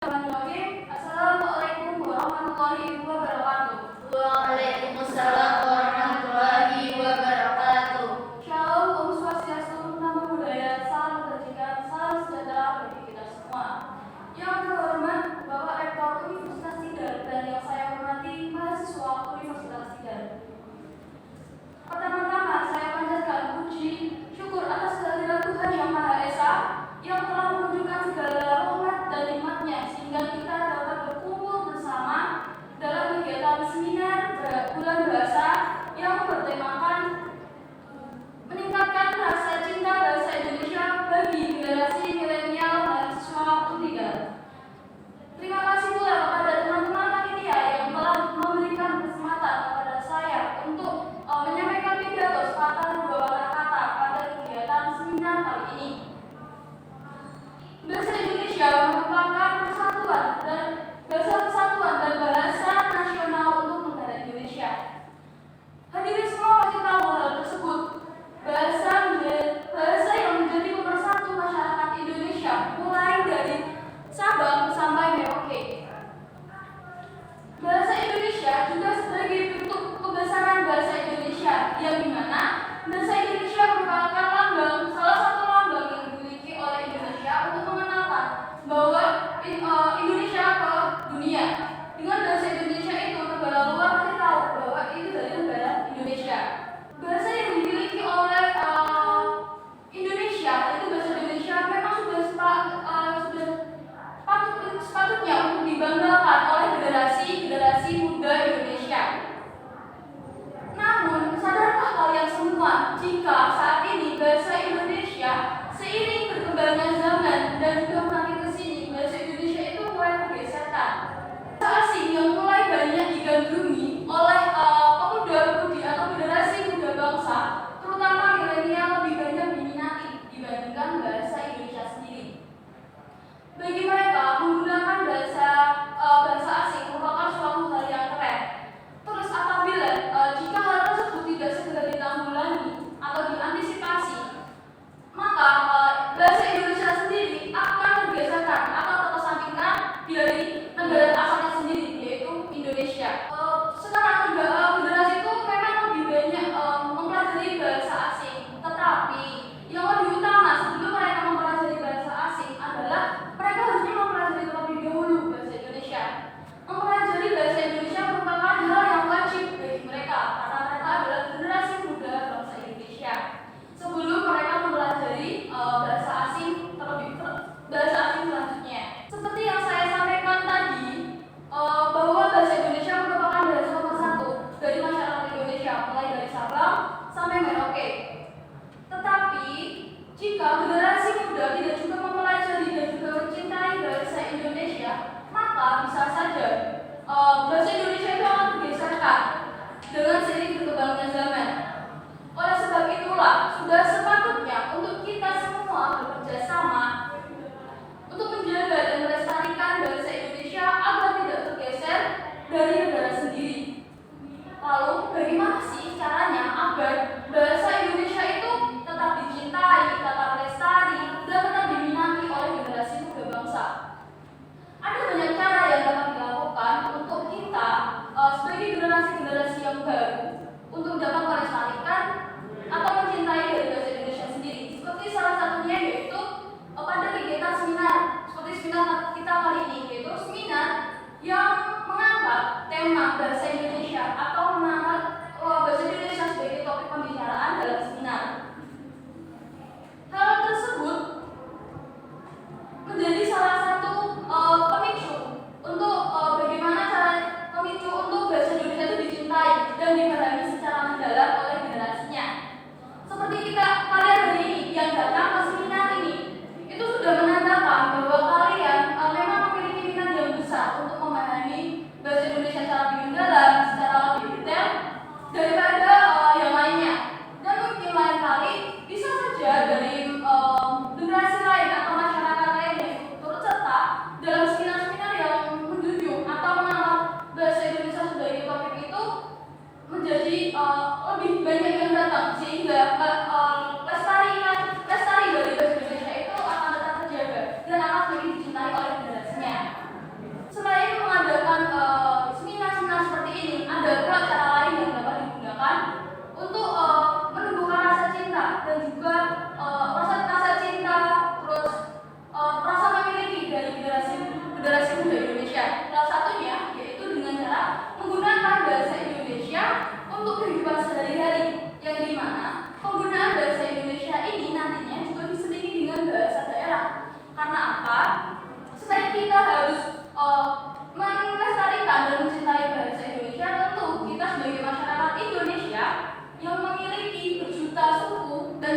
Assalamualaikum warahmatullahi wabarakatuh. Waalaikumsalam warahmatullahi wabarakatuh. Shalom, Om Swastiastu, Namo Buddhaya, salam kebajikan, salam sejahtera bagi kita semua. Yang terhormat Bapak Rektor Universitas Tidar dan yang saya hormati mahasiswa Universitas Tidar. Pertama-tama saya panjatkan puji syukur atas kehadiran Tuhan Yang Maha Esa yang telah menunjukkan segala rahmat dan nikmat-Nya sehingga kita dapat berkumpul bersama dalam kegiatan seminar bulan bahasa yang bertemakan meningkatkan rasa cinta bahasa Indonesia bagi generasi milenial mahasiswa Untigar. Terima kasih pula kepada teman-teman panitia yang telah memberikan kesempatan kepada saya untuk menyampaikan pidato sepatah dua patah kata pada kegiatan seminar kali ini. Bahasa Indonesia merupakan persatuan dan bahasa nasional untuk negara Indonesia. Hadirin semua pasti tahu hal tersebut. Bahasa yang menjadi pemersatu masyarakat Indonesia mulai dari Sabang sampai Merauke. Bahasa Indonesia juga sebagai bentuk kebesaran bahasa Indonesia yang dimana bahasa Indonesia merupakan salah satu lambang yang dimiliki oleh Indonesia untuk mengenalkan bahwa Indonesia ke dunia. Dengan bahasa Indonesia itu negara luar pasti tahu bahwa itu dari negara Indonesia. Bahasa yang dimiliki oleh Indonesia itu bahasa Indonesia memang sudah sepatutnya untuk dibanggakan oleh generasi muda Indonesia. Namun, sadarkah kalian semua jika saat ini bahasa Indonesia seiring berkembangnya zaman dan juga makin kesini bahasa Indonesia itu mulai bergeseran. Bahasa asing yang mulai banyak digandrungi oleh pemuda-pemudi atau generasi muda bangsa, terutama milenial lebih banyak diminati dibandingkan bahasa Indonesia sendiri. Bagi mereka, menggunakan bahasa asing merupakan suatu hal yang keren. Terus apabila jika hal tersebut tidak segera ditanggulangi atau diantisipasi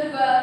juga